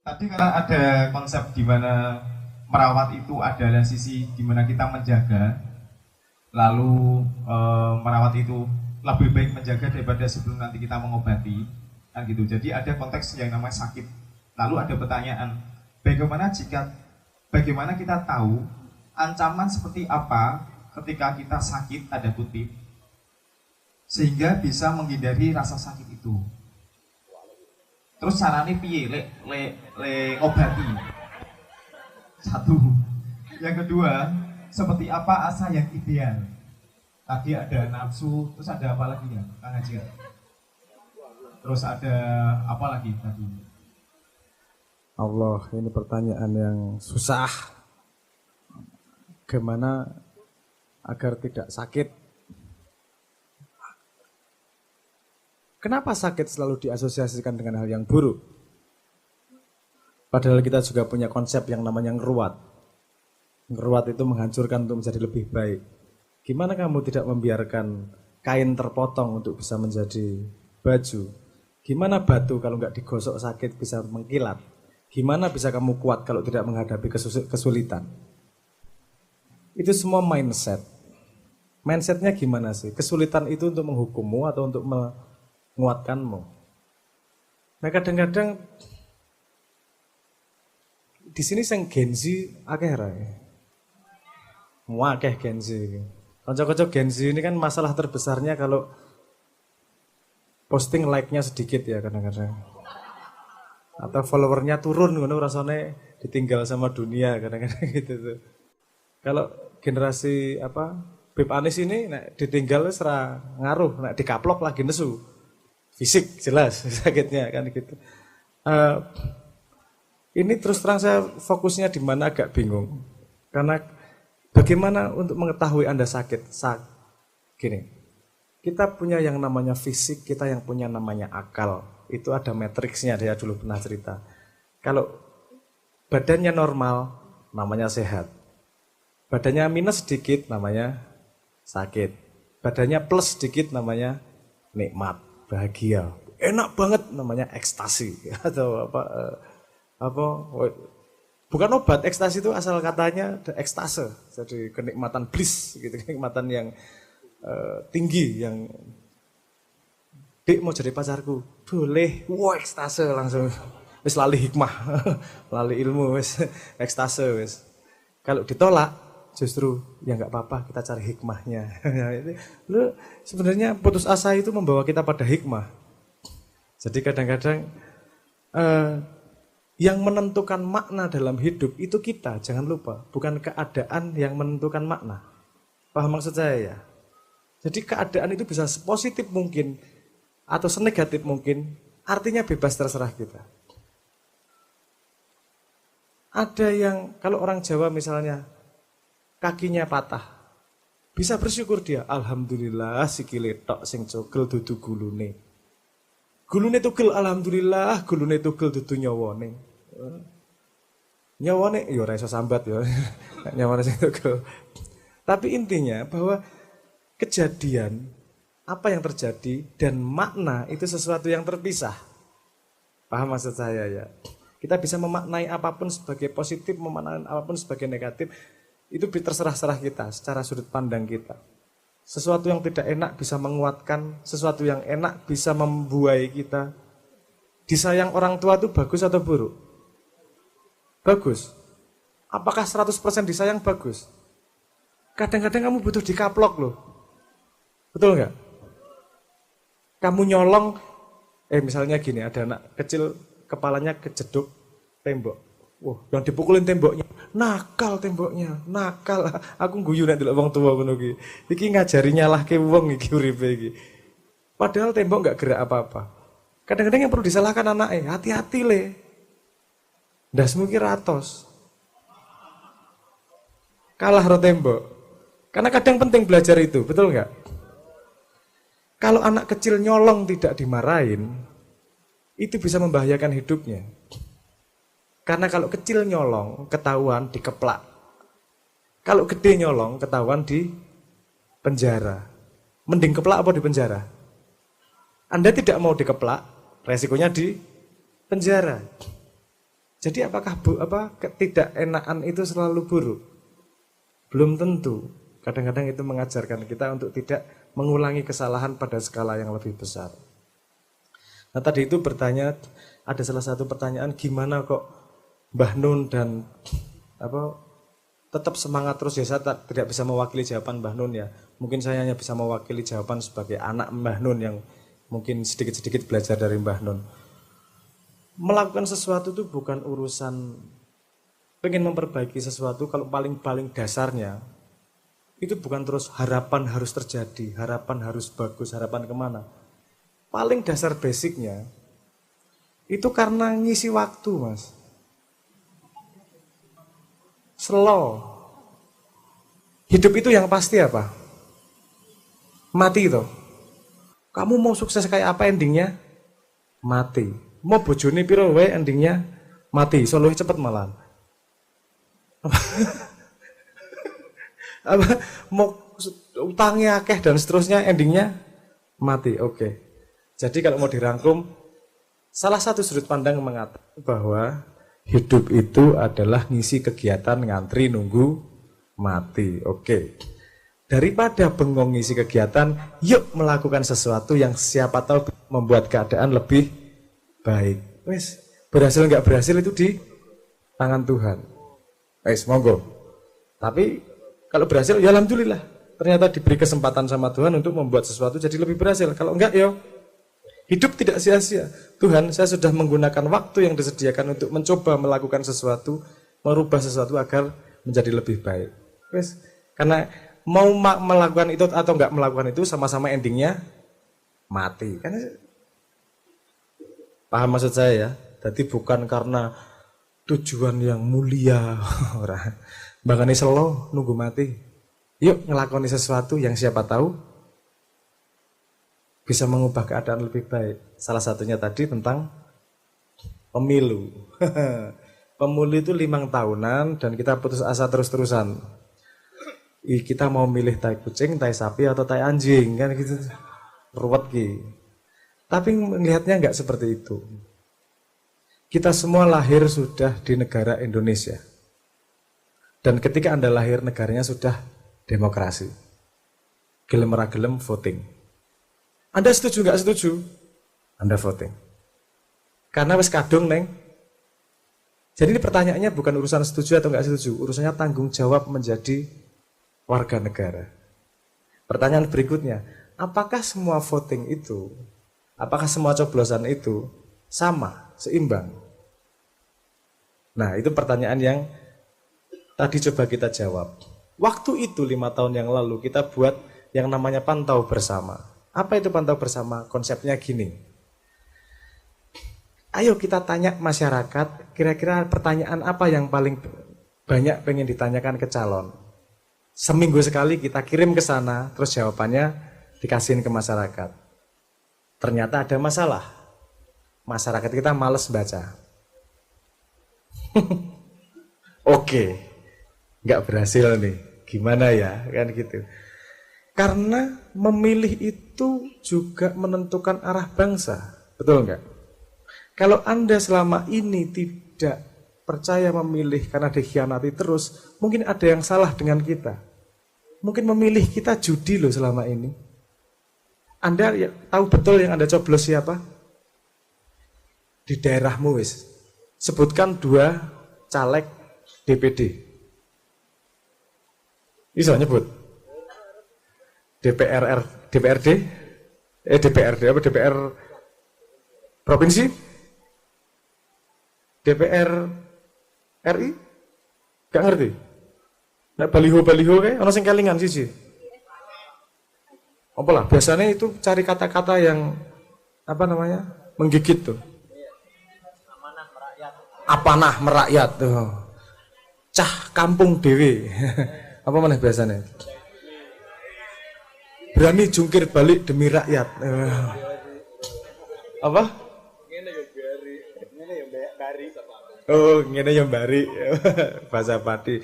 Tadi karena ada konsep di mana merawat itu adalah sisi di mana kita menjaga, lalu merawat itu lebih baik menjaga daripada sebelum nanti kita mengobati, kan gitu. Jadi ada konteks yang namanya sakit. Lalu ada pertanyaan, bagaimana kita tahu ancaman seperti apa ketika kita sakit ada kutip sehingga bisa menghindari rasa sakit itu. Terus caranya piye le obati. Satu. Yang kedua, seperti apa asa yang ideal? Tadi ada nafsu, terus ada apa lagi ya, Kang Haji? Terus ada apa lagi tadi? Allah, ini pertanyaan yang susah. Gimana agar tidak sakit? Kenapa sakit selalu diasosiasikan dengan hal yang buruk? Padahal kita juga punya konsep yang namanya ngeruat. Ngeruat itu menghancurkan untuk menjadi lebih baik. Gimana kamu tidak membiarkan kain terpotong untuk bisa menjadi baju? Gimana batu kalau nggak digosok sakit bisa mengkilat? Gimana bisa kamu kuat kalau tidak menghadapi kesulitan? Itu semua mindset. Mindsetnya gimana sih? Kesulitan itu untuk menghukummu atau untuk menguatkanmu? Nah kadang-kadang di sini sang Gen Z akeh rae. Akeh Gen Z. Kocok-kocok Gen Z ini kan masalah terbesarnya kalau posting like-nya sedikit ya kadang-kadang. Atau followernya turun ngono rasane ditinggal sama dunia kadang-kadang gitu tuh. Kalau generasi apa Beb Anis ini nek ditinggal wis ora ngaruh, nek dikaplok lagi nesu. Fisik jelas sakitnya kan gitu. Ini terus terang saya fokusnya di mana agak bingung. Karena bagaimana untuk mengetahui Anda sakit? Gini, kita punya yang namanya fisik, kita yang punya namanya akal. Itu ada matriksnya, dia dulu pernah cerita. Kalau badannya normal, namanya sehat. Badannya minus sedikit, namanya sakit. Badannya plus sedikit, namanya nikmat, bahagia. Enak banget, namanya ekstasi. Atau bukan obat, ekstasi itu asal katanya ekstase. Jadi kenikmatan bliss, gitu, kenikmatan yang tinggi, yang Dik mau jadi pacarku, boleh, wah ekstase langsung, wis lali hikmah, lali ilmu, wis ekstase wis. Kalau ditolak, justru ya nggak apa-apa, kita cari hikmahnya. Lu sebenarnya putus asa itu membawa kita pada hikmah. Jadi kadang-kadang yang menentukan makna dalam hidup itu kita, jangan lupa, bukan keadaan yang menentukan makna. Paham maksud saya ya? Jadi keadaan itu bisa sepositif mungkin atau senegatif mungkin, artinya bebas terserah kita. Ada yang kalau orang Jawa misalnya kakinya patah, bisa bersyukur dia, alhamdulillah sikile tok sing cogel dudu gulune. Gulune tugel alhamdulillah, gulune tugel dudu nyawane. Nyawane ya ora iso sambat ya. Nyawane sing tugel. Tapi intinya bahwa kejadian apa yang terjadi dan makna itu sesuatu yang terpisah. Paham maksud saya ya? Kita bisa memaknai apapun sebagai positif, memaknai apapun sebagai negatif. Itu terserah-serah kita secara sudut pandang kita. Sesuatu yang tidak enak bisa menguatkan, sesuatu yang enak bisa membuai kita. Disayang orang tua itu bagus atau buruk? Bagus. Apakah 100% disayang bagus? Kadang-kadang kamu butuh dikaplok loh. Betul nggak? Kamu nyolong, misalnya gini, ada anak kecil kepalanya kejeduk tembok. Wah, yang dipukulin temboknya, nakal temboknya, nakal. Aku guyu nek delok wong tua ngono iki. Iki ngajari nyalahke wong iki uripe iki. Padahal tembok nggak gerak apa-apa. Kadang-kadang yang perlu disalahkan anaknya, hati-hati le. Ndasmu ki ratos. Kalah ro tembok. Karena kadang penting belajar itu, betul nggak? Kalau anak kecil nyolong tidak dimarahin, itu bisa membahayakan hidupnya. Karena kalau kecil nyolong, ketahuan dikeplak. Kalau gede nyolong, ketahuan di penjara. Mending keplak apa di penjara? Anda tidak mau dikeplak, resikonya di penjara. Jadi apakah ketidakenakan itu selalu buruk? Belum tentu. Kadang-kadang itu mengajarkan kita untuk tidak mengulangi kesalahan pada skala yang lebih besar. Nah tadi itu bertanya, ada salah satu pertanyaan, gimana kok Mbah Nun dan tetap semangat terus ya. Saya tidak bisa mewakili jawaban Mbah Nun ya. Mungkin saya hanya bisa mewakili jawaban sebagai anak Mbah Nun yang mungkin sedikit-sedikit belajar dari Mbah Nun. Melakukan sesuatu itu bukan urusan pengen memperbaiki sesuatu. Kalau paling dasarnya itu bukan terus harapan harus terjadi, harapan harus bagus, harapan kemana. Paling dasar basicnya itu karena ngisi waktu, Mas. Slow. Hidup itu yang pasti apa? Mati itu. Kamu mau sukses kayak apa endingnya? Mati. Mau bojone piro wae endingnya mati, soluhe cepet malah. Apa mau utangnya akeh dan seterusnya endingnya mati. Oke. Jadi kalau mau dirangkum, salah satu sudut pandang mengatakan bahwa hidup itu adalah ngisi kegiatan ngantri nunggu mati. Oke. Daripada bengong ngisi kegiatan, yuk melakukan sesuatu yang siapa tahu membuat keadaan lebih baik. Wes, berhasil nggak berhasil itu di tangan Tuhan. Wes, monggo. Tapi kalau berhasil ya alhamdulillah. Ternyata diberi kesempatan sama Tuhan untuk membuat sesuatu jadi lebih berhasil. Kalau enggak ya hidup tidak sia-sia. Tuhan, saya sudah menggunakan waktu yang disediakan untuk mencoba melakukan sesuatu, merubah sesuatu agar menjadi lebih baik. Wes, karena mau melakukan itu atau enggak melakukan itu sama-sama endingnya mati. Karena paham maksud saya ya? Jadi bukan karena tujuan yang mulia orang. Bahkan selo nunggu mati. Yuk ngelakoni sesuatu yang siapa tahu bisa mengubah keadaan lebih baik. Salah satunya tadi tentang pemilu. Pemilu itu 5 tahunan dan kita putus asa terus-terusan. Kita mau milih tai kucing, tai sapi atau tai anjing kan gitu. Ruwet ki. Tapi melihatnya enggak seperti itu. Kita semua lahir sudah di negara Indonesia. Dan ketika Anda lahir, negaranya sudah demokrasi. Gelem ra gelem voting. Anda setuju enggak setuju? Anda voting. Karena wis kadung neng. Jadi ini pertanyaannya bukan urusan setuju atau enggak setuju. Urusannya tanggung jawab menjadi warga negara. Pertanyaan berikutnya, apakah semua voting itu, apakah semua coblosan itu sama, seimbang? Nah, itu pertanyaan yang tadi coba kita jawab. Waktu itu 5 tahun yang lalu kita buat yang namanya pantau bersama. Apa itu pantau bersama? Konsepnya gini. Ayo kita tanya masyarakat, kira-kira pertanyaan apa yang paling banyak pengen ditanyakan ke calon. Seminggu sekali kita kirim ke sana, terus jawabannya dikasihin ke masyarakat. Ternyata ada masalah. Masyarakat kita males baca. Oke, nggak berhasil nih. Gimana ya, kan gitu. Karena memilih itu juga menentukan arah bangsa, betul nggak? Kalau Anda selama ini tidak percaya memilih karena dikhianati terus, mungkin ada yang salah dengan kita. Mungkin memilih kita judi loh selama ini. Anda ya, tahu betul yang Anda coblos siapa? Di daerahmu wis. Sebutkan 2 caleg DPD. Bisa nyebut? DPRD? DPRD apa? DPR provinsi? DPR RI? Gak ngerti? Nah, baliho-baliho kayak ono sing kelingan siji. Apalah, biasanya itu cari kata-kata yang apa namanya? Menggigit tuh. Apanah merakyat tuh. Cah kampung dewe. Apa mana biasanya? Berani jungkir balik demi rakyat. Apa? Oh, ngene yang bari. Bahasa Pati.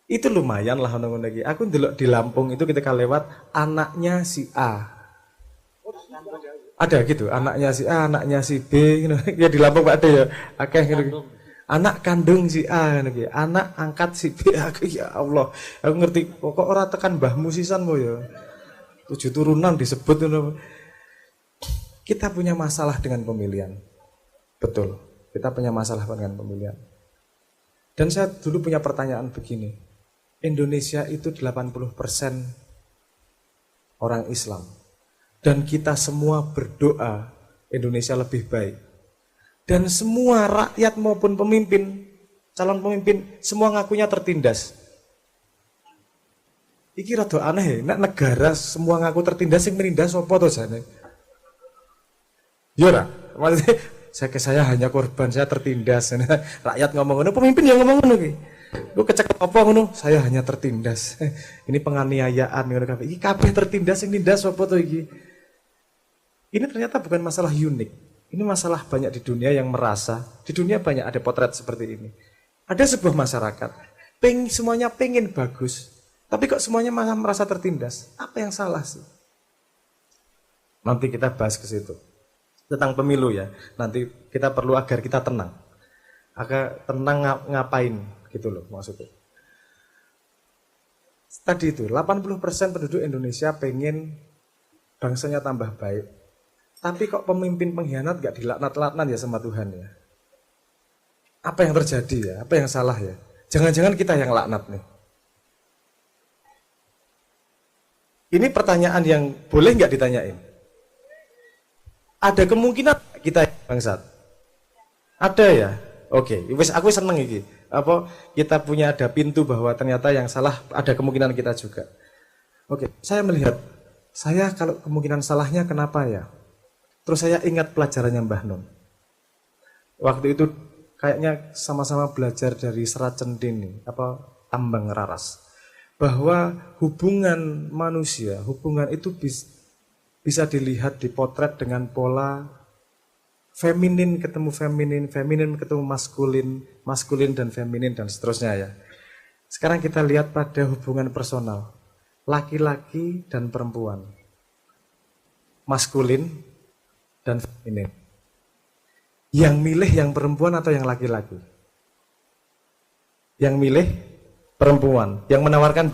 Itu lumayan lah ngono iki. Aku ndelok di Lampung itu ketika lewat anaknya si A. Ada gitu, anaknya si A, anaknya si B, gitu. Ya di Lampung Pak ada ya, akeh gitu. Anak kandung si A, gitu. Anak angkat si B, aku ya Allah, aku ngerti. Kok ora tekan mbahmu sisan mo ya. 7 turunan disebut. Gitu. Kita punya masalah dengan pemilihan, betul. Kita punya masalah dengan pemilihan. Dan saya dulu punya pertanyaan begini, Indonesia itu 80% orang Islam. Dan kita semua berdoa Indonesia lebih baik. Dan semua rakyat maupun pemimpin, calon pemimpin, semua ngakunya tertindas. Iki rada aneh, nek negara semua ngaku tertindas, yang menindas apa to jane? Ya maksudnya saya hanya korban, saya tertindas. Rakyat ngomong ngono, pemimpin yang ngomong ngono ki. Lu kecek apa ngono? Saya hanya tertindas. Ini penganiayaan ngono kabeh. Iki kabeh tertindas, sing nindas apa to iki? Ini ternyata bukan masalah unik. Ini masalah banyak di dunia yang merasa, di dunia banyak ada potret seperti ini. Ada sebuah masyarakat, semuanya pengen bagus, tapi kok semuanya malah merasa tertindas. Apa yang salah sih? Nanti kita bahas ke situ. Tentang pemilu ya, nanti kita perlu agar kita tenang. Agar tenang ngapain gitu loh maksudnya. Tadi itu, 80% penduduk Indonesia pengen bangsanya tambah baik. Tapi kok pemimpin pengkhianat gak dilaknat-laknat ya sama Tuhan ya? Apa yang terjadi ya? Apa yang salah ya? Jangan-jangan kita yang laknat nih. Ini pertanyaan yang boleh gak ditanyain? Ada kemungkinan kita bangsat? Ada ya? Oke, aku seneng iki. Apa kita punya ada pintu bahwa ternyata yang salah ada kemungkinan kita juga. Oke, saya melihat, saya kalau kemungkinan salahnya kenapa ya? Terus saya ingat pelajarannya Mbah Nun. Waktu itu kayaknya sama-sama belajar dari Serat Centini, Tambang Raras. Bahwa hubungan manusia, hubungan itu bisa dilihat dipotret dengan pola feminin ketemu feminin, feminin ketemu maskulin, maskulin dan feminin dan seterusnya ya. Sekarang kita lihat pada hubungan personal, laki-laki dan perempuan, maskulin dan feminin. Yang milih yang perempuan atau yang laki-laki? Yang milih perempuan, yang menawarkan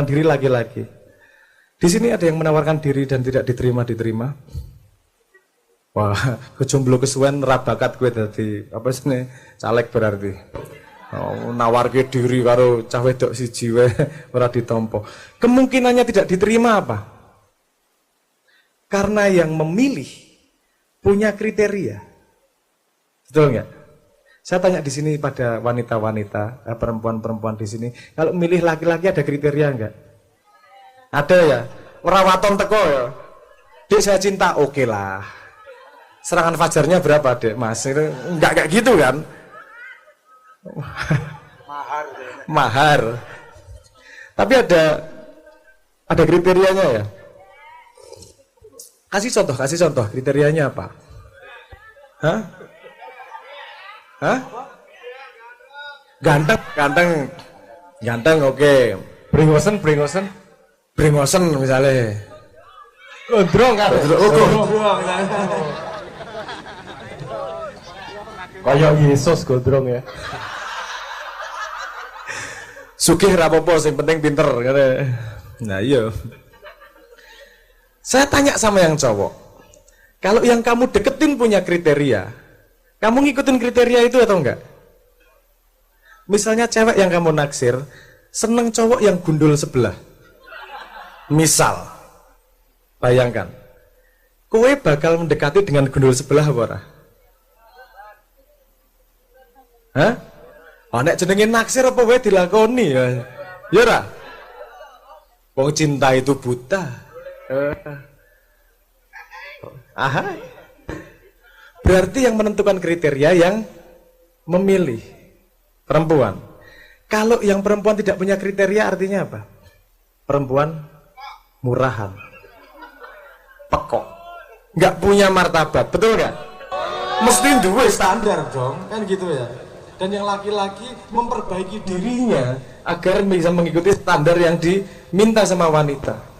diri laki-laki. Di sini ada yang menawarkan diri dan tidak diterima. Wah, kejomblo kesuwen rabakat gue dadi caleg berarti. Oh, nawarke diri karo cah wedok siji wae ora ditampa. Kemungkinannya tidak diterima apa? Karena yang memilih punya kriteria. Betul nggak? Saya tanya di sini pada wanita-wanita, perempuan-perempuan di sini, kalau milih laki-laki ada kriteria enggak? Ada ya? Werawaton teko ya. Dek saya cinta, oke lah. Serangan fajarnya berapa, Dek? Mas, enggak kayak gitu kan? Mahar. Tapi ada kriterianya ya? Kasih contoh kriterianya apa? Hah? Ganteng oke. Brengosen misalnya. Gondrong kan? Kayak Yesus gondrong ya. Sugih rapopo, yang penting pinter. Nah iya. Saya tanya sama yang cowok, kalau yang kamu deketin punya kriteria, kamu ngikutin kriteria itu atau enggak? Misalnya cewek yang kamu naksir, seneng cowok yang gundul sebelah. Misal, bayangkan, kowe bakal mendekati dengan gundul sebelah apa ora? Hah? Oh, nek jenenge naksir apa wae dilakoni ya? Ya ora? Wong cinta itu buta. Aha. Berarti yang menentukan kriteria yang memilih perempuan. Kalau yang perempuan tidak punya kriteria artinya apa? Perempuan murahan, pekok, nggak punya martabat, betul nggak? Mesti duwe standar dong, kan gitu ya. Dan yang laki-laki memperbaiki dirinya agar bisa mengikuti standar yang diminta sama wanita.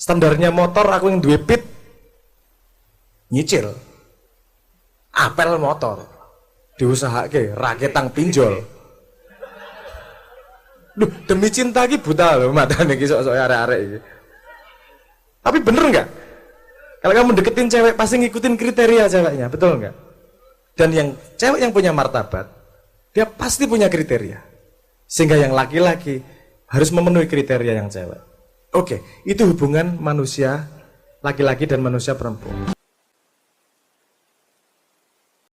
Standarnya motor aku yang duwe pit nyicil. Apel motor diusahake raketang pinjol. Duh, demi cinta ki buta loh matane ki sok-sok arek-arek iki. Tapi bener nggak? Kalau kamu deketin cewek pasti ngikutin kriteria ceweknya, betul nggak? Dan yang cewek yang punya martabat, dia pasti punya kriteria. Sehingga yang laki-laki harus memenuhi kriteria yang cewek. Oke, itu hubungan manusia laki-laki dan manusia perempuan.